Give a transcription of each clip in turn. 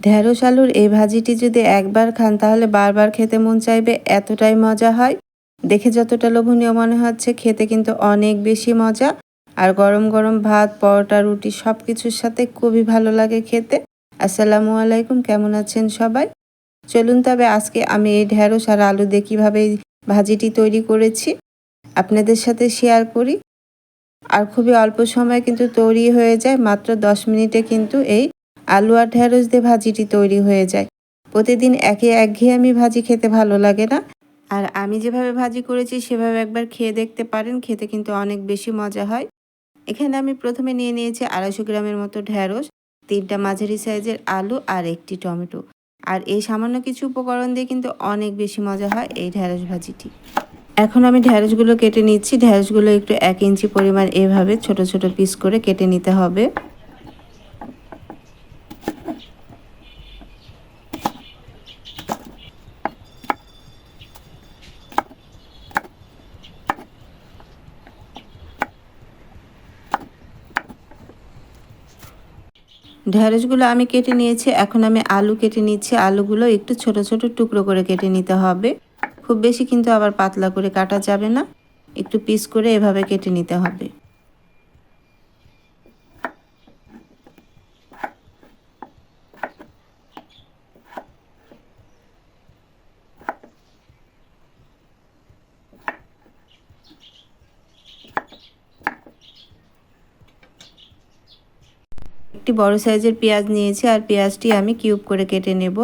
ঢেঁড়স আলুর এই ভাজিটি যদি একবার খান তাহলে বারবার খেতে মন চাইবে, এতটাই মজা হয়। দেখে যতটা লোভনীয় মনে হচ্ছে, খেতে কিন্তু অনেক বেশি মজা। আর গরম গরম ভাত, পরোটা, রুটি সব কিছুর সাথে খুবই ভালো লাগে খেতে। আসসালামু আলাইকুম, কেমন আছেন সবাই? চলুন তবে আজকে আমি এই ঢেঁড়স আর আলু দিয়ে কীভাবে এই ভাজিটি তৈরি করেছি আপনাদের সাথে শেয়ার করি। আর খুবই অল্প সময়ে কিন্তু তৈরি হয়ে যায়, মাত্র 10 মিনিটে কিন্তু এই আলু আর ঢেঁড়স দিয়ে ভাজিটি তৈরি হয়ে যায়। প্রতিদিন একঘেয়েমি ভাজি খেতে ভালো লাগে না। আর আমি যেভাবে ভাজি করেছি সেভাবে একবার খেয়ে দেখতে পারেন, খেতে কিন্তু অনেক বেশি মজা হয়। এখানে আমি প্রথমে নিয়ে নিয়েছি 250 গ্রামের মতো ঢেঁড়স, 3টা মাঝারি সাইজের আলু আর 1টি টমেটো। আর এই সামান্য কিছু উপকরণ দিয়ে কিন্তু অনেক বেশি মজা হয় এই ঢেঁড়স ভাজিটি। এখন আমি ঢেঁড়সগুলো কেটে নিচ্ছি। ঢেঁড়সগুলো একটু 1 ইঞ্চি পরিমাণ এভাবে ছোট ছোট পিস করে কেটে নিতে হবে। ঢেঁড়সগুলো আমি কেটে নিয়েছি। এখন আমি আলু কেটে নিচ্ছি। আলুগুলো একটু ছোট ছোট টুকরো করে কেটে নিতে হবে। খুব বেশি কিন্তু আবার পাতলা করে কাটা যাবে না, একটু পিস করে এভাবে কেটে নিতে হবে। একটি বড় সাইজের পেঁয়াজ নিয়েছি, আর পেঁয়াজটি আমি কিউব করে কেটে নেব।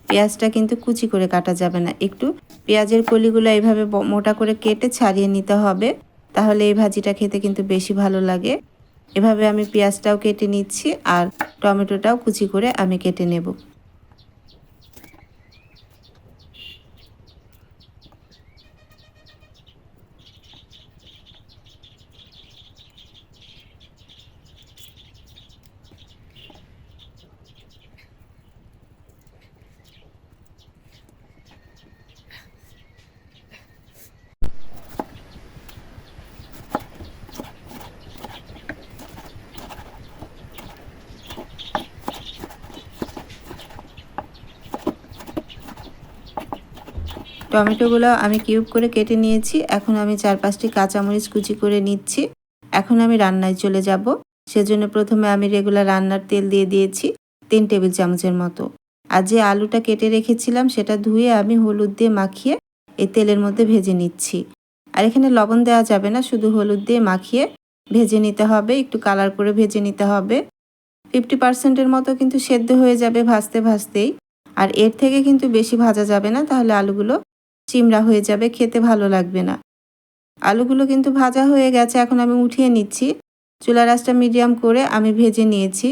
পেঁয়াজটা কিন্তু কুচি করে কাটা যাবে না, একটু পেঁয়াজের কলিগুলো এইভাবে মোটা করে কেটে ছাড়িয়ে নিতে হবে, তাহলে এই ভাজিটা খেতে কিন্তু বেশি ভালো লাগে। এভাবে আমি পেঁয়াজটাও কেটে নিচ্ছি, আর টমেটোটাও কুচি করে আমি কেটে নেব। টমেটোগুলো আমি কিউব করে কেটে নিয়েছি। এখন আমি 4-5টি কাঁচামরিচ কুচি করে নিচ্ছি। এখন আমি রান্নায় চলে যাব। সেজন্য প্রথমে আমি রেগুলার রান্নার তেল দিয়ে দিয়েছি 3 টেবিল চামচের মতো। আর যে আলুটা কেটে রেখেছিলাম সেটা ধুয়ে আমি হলুদ দিয়ে মাখিয়ে এই তেলের মধ্যে ভেজে নিচ্ছি। আর এখানে লবণ দেওয়া যাবে না, শুধু হলুদ দিয়ে মাখিয়ে ভেজে নিতে হবে, একটু কালার করে ভেজে নিতে হবে। 50% মতো কিন্তু সেদ্ধ হয়ে যাবে ভাজতে ভাজতেই। আর এর থেকে কিন্তু বেশি ভাজা যাবে না, তাহলে আলুগুলো চিমড়া হয়ে যাবে, খেতে ভালো লাগবে না। আলুগুলো কিন্তু ভাজা হয়ে গেছে, এখন আমি উঠিয়ে নিচ্ছি। চুলার আঁচটা মিডিয়াম করে আমি ভেজে নিয়েছি।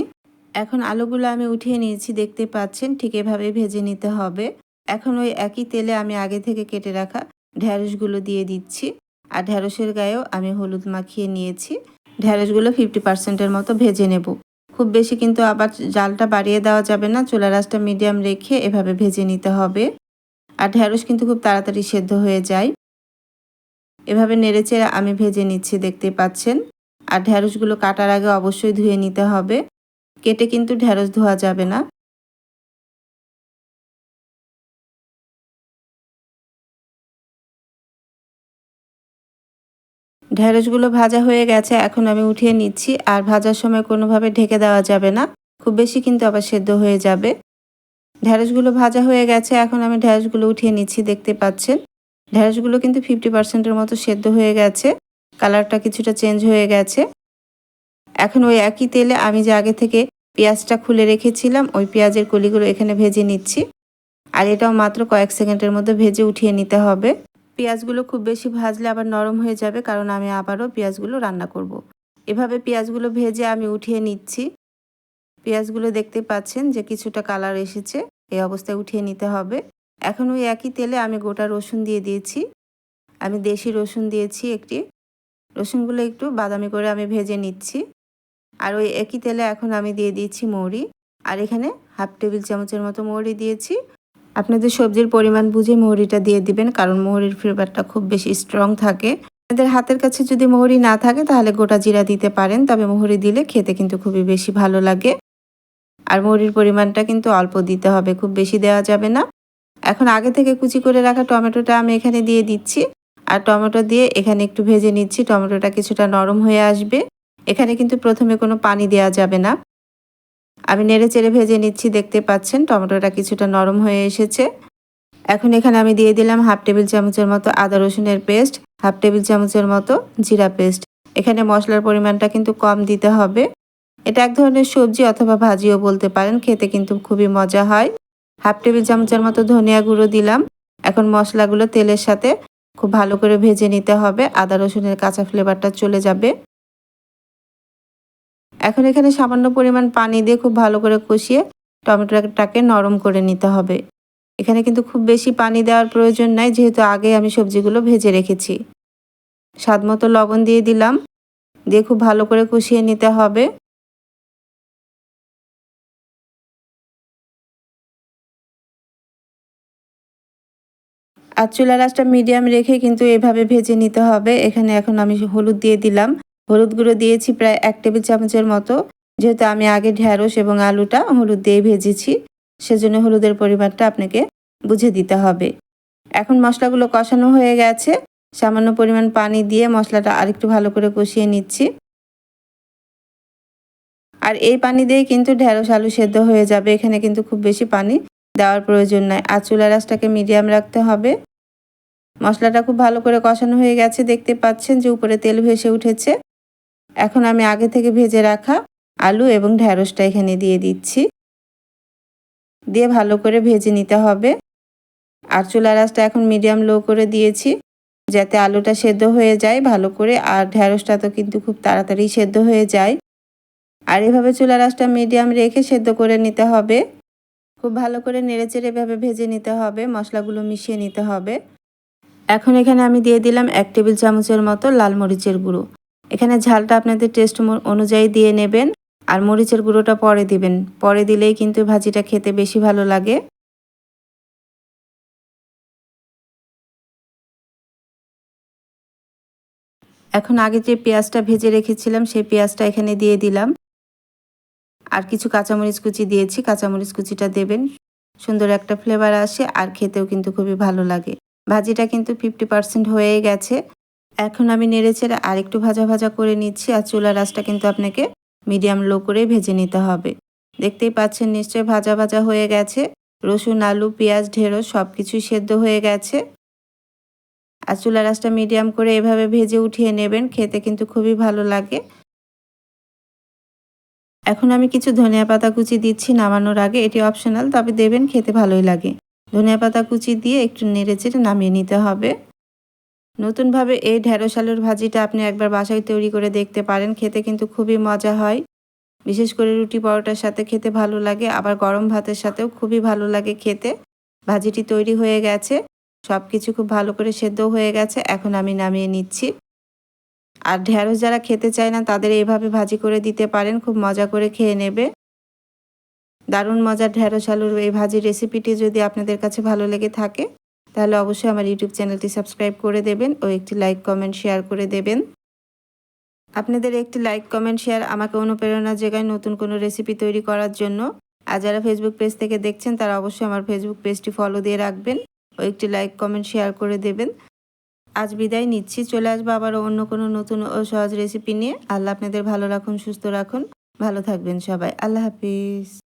এখন আলুগুলো আমি উঠিয়ে নিয়েছি, দেখতে পাচ্ছেন ঠিক এভাবে ভেজে নিতে হবে। এখন ওই একই তেলে আমি আগে থেকে কেটে রাখা ঢেঁড়সগুলো দিয়ে দিচ্ছি। আর ঢেঁড়সের গায়েও আমি হলুদ মাখিয়ে নিয়েছি। ঢেঁড়সগুলো 50%-এর মতো ভেজে নেব। খুব বেশি কিন্তু আবার জালটা বাড়িয়ে দেওয়া যাবে না, চুলার আঁচটা মিডিয়াম রেখে এভাবে ভেজে নিতে হবে। আর ঢেঁড়স কিন্তু খুব তাড়াতাড়ি সেদ্ধ হয়ে যায়। এভাবে নেড়েচেড়ে আমি ভেজে নিচ্ছি, দেখতে পাচ্ছেন। আর ঢেঁড়সগুলো কাটার আগে অবশ্যই ধুয়ে নিতে হবে, কেটে কিন্তু ঢেঁড়স ধোয়া যাবে না। ঢেঁড়সগুলো ভাজা হয়ে গেছে, এখন আমি উঠিয়ে নিচ্ছি। আর ভাজার সময় কোনোভাবে ঢেকে দেওয়া যাবে না, খুব বেশি কিন্তু আবার সেদ্ধ হয়ে যাবে। ঢেঁড়সগুলো ভাজা হয়ে গেছে, এখন আমি ঢেঁড়সগুলো উঠিয়ে নিচ্ছি, দেখতে পাচ্ছেন। ঢেঁড়সগুলো কিন্তু 50%-এর মতো সেদ্ধ হয়ে গেছে, কালারটা কিছুটা চেঞ্জ হয়ে গেছে। এখন ওই একই তেলে আমি যে আগে থেকে পেঁয়াজটা খুলে রেখেছিলাম, ওই পেঁয়াজের কলিগুলো এখানে ভেজে নিচ্ছি। আর এটাও মাত্র কয়েক সেকেন্ডের মধ্যে ভেজে উঠিয়ে নিতে হবে। পেঁয়াজগুলো খুব বেশি ভাজলে আবার নরম হয়ে যাবে, কারণ আমি আবারও পেঁয়াজগুলো রান্না করব। এভাবে পেঁয়াজগুলো ভেজে আমি উঠিয়ে নিচ্ছি। পেঁয়াজগুলো দেখতে পাচ্ছেন যে কিছুটা কালার এসেছে, এই অবস্থায় উঠিয়ে নিতে হবে। এখন ওই একই তেলে আমি গোটা রসুন দিয়ে দিয়েছি। আমি দেশি রসুন দিয়েছি একটি। রসুনগুলো একটু বাদামি করে আমি ভেজে নিচ্ছি। আর ওই একই তেলে এখন আমি দিয়ে দিচ্ছি মৌরি। আর এখানে 1/2 টেবিল চামচের মতো মৌরি দিয়েছি। আপনাদের সবজির পরিমাণ বুঝে মৌরিটা দিয়ে দিবেন, কারণ মৌরির ফ্লেভারটা খুব বেশি স্ট্রং থাকে। আপনাদের হাতের কাছে যদি মৌরি না থাকে তাহলে গোটা জিরা দিতে পারেন, তবে মৌরি দিলে খেতে কিন্তু খুবই বেশি ভালো লাগে। আর মুড়ির পরিমাণটা কিন্তু অল্প দিতে হবে, খুব বেশি দেওয়া যাবে না। এখন আগে থেকে কুচি করে রাখা টমেটোটা আমি এখানে দিয়ে দিচ্ছি। আর টমেটো দিয়ে এখানে একটু ভেজে নিচ্ছি। টমেটোটা কিছুটা নরম হয়ে আসবে। এখানে কিন্তু প্রথমে কোনো পানি দেওয়া যাবে না। আমি নেড়েচেড়ে ভেজে নিচ্ছি, দেখতে পাচ্ছেন টমেটোটা কিছুটা নরম হয়ে এসেছে। এখন এখানে আমি দিয়ে দিলাম 1/2 টেবিল চামচের মতো আদা রসুনের পেস্ট, 1/2 টেবিল চামচের মতো জিরা পেস্ট। এখানে মশলার পরিমাণটা কিন্তু কম দিতে হবে। এটা এক ধরনের সবজি অথবা ভাজিও বলতে পারেন, খেতে কিন্তু খুবই মজা হয়। 1/2 টেবিল চামচের মতো ধনিয়া গুঁড়ো দিলাম। এখন মশলাগুলো তেলের সাথে খুব ভালো করে ভেজে নিতে হবে, আদা রসুনের কাঁচা ফ্লেভারটা চলে যাবে। এখন এখানে সামান্য পরিমাণ পানি দিয়ে খুব ভালো করে কষিয়ে টমেটোটাকে নরম করে নিতে হবে। এখানে কিন্তু খুব বেশি পানি দেওয়ার প্রয়োজন নাই, যেহেতু আগে আমি সবজিগুলো ভেজে রেখেছি। স্বাদমতো লবণ দিয়ে দিলাম, দিয়ে খুব ভালো করে কষিয়ে নিতে হবে। আর চুলার আঁচটা মিডিয়াম রেখে কিন্তু এভাবে ভেজে নিতে হবে। এখানে এখন আমি হলুদ দিয়ে দিলাম। হলুদ গুঁড়ো দিয়েছি প্রায় 1 টেবিল চামচের মতো। যেহেতু আমি আগে ঢেঁড়স এবং আলুটা হলুদ দিয়ে ভেজেছি, সেজন্য হলুদের পরিমাণটা আপনাকে বুঝে দিতে হবে। এখন মশলাগুলো কষানো হয়ে গেছে। সামান্য পরিমাণ পানি দিয়ে মশলাটা আরেকটু ভালো করে কষিয়ে নিচ্ছি। আর এই পানি দিয়েই কিন্তু ঢেঁড়স আলু সেদ্ধ হয়ে যাবে। এখানে কিন্তু খুব বেশি পানি দেওয়ার প্রয়োজন নাই। আর চুলার আঁচটাকে মিডিয়াম রাখতে হবে। মশলাটা খুব ভালো করে কষানো হয়ে গেছে, দেখতে পাচ্ছেন যে উপরে তেল ভেসে উঠেছে। এখন আমি আগে থেকে ভেজে রাখা আলু এবং ঢেঁড়সটা এখানে দিয়ে দিচ্ছি, দিয়ে ভালো করে ভেজে নিতে হবে। আর চুলার আঁচটা এখন মিডিয়াম লো করে দিয়েছি, যাতে আলুটা সেদ্ধ হয়ে যায় ভালো করে, আর ঢেঁড়সটা তো কিন্তু খুব তাড়াতাড়ি সেদ্ধ হয়ে যায়। আর এভাবে চুলার আঁচটা মিডিয়াম রেখে সেদ্ধ করে নিতে হবে। খুব ভালো করে নেড়েচেড়ে এভাবে ভেজে নিতে হবে, মশলাগুলো মিশিয়ে নিতে হবে। এখন এখানে আমি দিয়ে দিলাম 1 টেবিল চামচের মতো লাল মরিচের গুঁড়ো। এখানে ঝালটা আপনাদের টেস্ট অনুযায়ী দিয়ে নেবেন, আর মরিচের গুঁড়োটা পরে দিবেন। পরে দিলেই কিন্তু ভাজিটা খেতে বেশি ভালো লাগে। এখন আগে যে পেঁয়াজটা ভেজে রেখেছিলাম সেই পেঁয়াজটা এখানে দিয়ে দিলাম। আর কিছু কাঁচামরিচ কুচি দিয়েছি, কাঁচামরিচ কুচিটা দেবেন। সুন্দর একটা ফ্লেভার আসে আর খেতেও কিন্তু খুবই ভালো লাগে। ভাজিটা কিন্তু 50% হয়ে গেছে। এখন আমি নেড়েচেড়ে আরেকটু ভাজা ভাজা করে নিচ্ছি, আর চুলার আঁচটা কিন্তু আপনাকে মিডিয়াম লো করেই ভেজে নিতে হবে। দেখতেই পাচ্ছেন নিশ্চয়ই ভাজা ভাজা হয়ে গেছে। রসুন, আলু, পেঁয়াজ, ঢেঁড়স সব কিছুই সেদ্ধ হয়ে গেছে। আর চুলার আঁচটা মিডিয়াম করে এভাবে ভেজে উঠিয়ে নেবেন, খেতে কিন্তু খুবই ভালো লাগে। এখন আমি কিছু ধনিয়া পাতা কুচি দিচ্ছি নামানোর আগে, এটি অপশনাল, তবে দেবেন, খেতে ভালোই লাগে। ধনিয়া পাতা কুচি দিয়ে একটু নেড়েচেড়ে নামিয়ে নিতে হবে। নতুনভাবে এই ঢেঁড়স আলুর ভাজিটা আপনি একবার বাসায় তৈরি করে দেখতে পারেন, খেতে কিন্তু খুবই মজা হয়। বিশেষ করে রুটি পরোটার সাথে খেতে ভালো লাগে, আবার গরম ভাতের সাথেও খুবই ভালো লাগে খেতে। ভাজিটি তৈরি হয়ে গেছে, সব কিছু খুব ভালো করে সেদ্ধ হয়ে গেছে। এখন আমি নামিয়ে নিচ্ছি। আর ঢেঁড়স যারা খেতে চায় না তাদের এইভাবে ভাজি করে দিতে পারেন, খুব মজা করে খেয়ে নেবে। দারুণ মজার ঢেঁড়স আলুর এই ভাজির রেসিপিটি যদি আপনাদের কাছে ভালো লেগে থাকে, তাহলে অবশ্যই আমার ইউটিউব চ্যানেলটি সাবস্ক্রাইব করে দেবেন ও একটি লাইক, কমেন্ট, শেয়ার করে দেবেন। আপনাদের একটি লাইক, কমেন্ট, শেয়ার আমাকে অনুপ্রেরণা যোগায় নতুন কোনো রেসিপি তৈরি করার জন্য। আর যারা ফেসবুক পেজ থেকে দেখছেন তারা অবশ্যই আমার ফেসবুক পেজটি ফলো দিয়ে রাখবেন ও একটি লাইক, কমেন্ট, শেয়ার করে দেবেন। আজ বিদায় নিচ্ছি, চলে আসবো আবারও অন্য কোনো নতুন ও সহজ রেসিপি নিয়ে। আল্লাহ আপনাদের ভালো রাখুন, সুস্থ রাখুন, ভালো থাকবেন সবাই। আল্লাহ হাফিজ।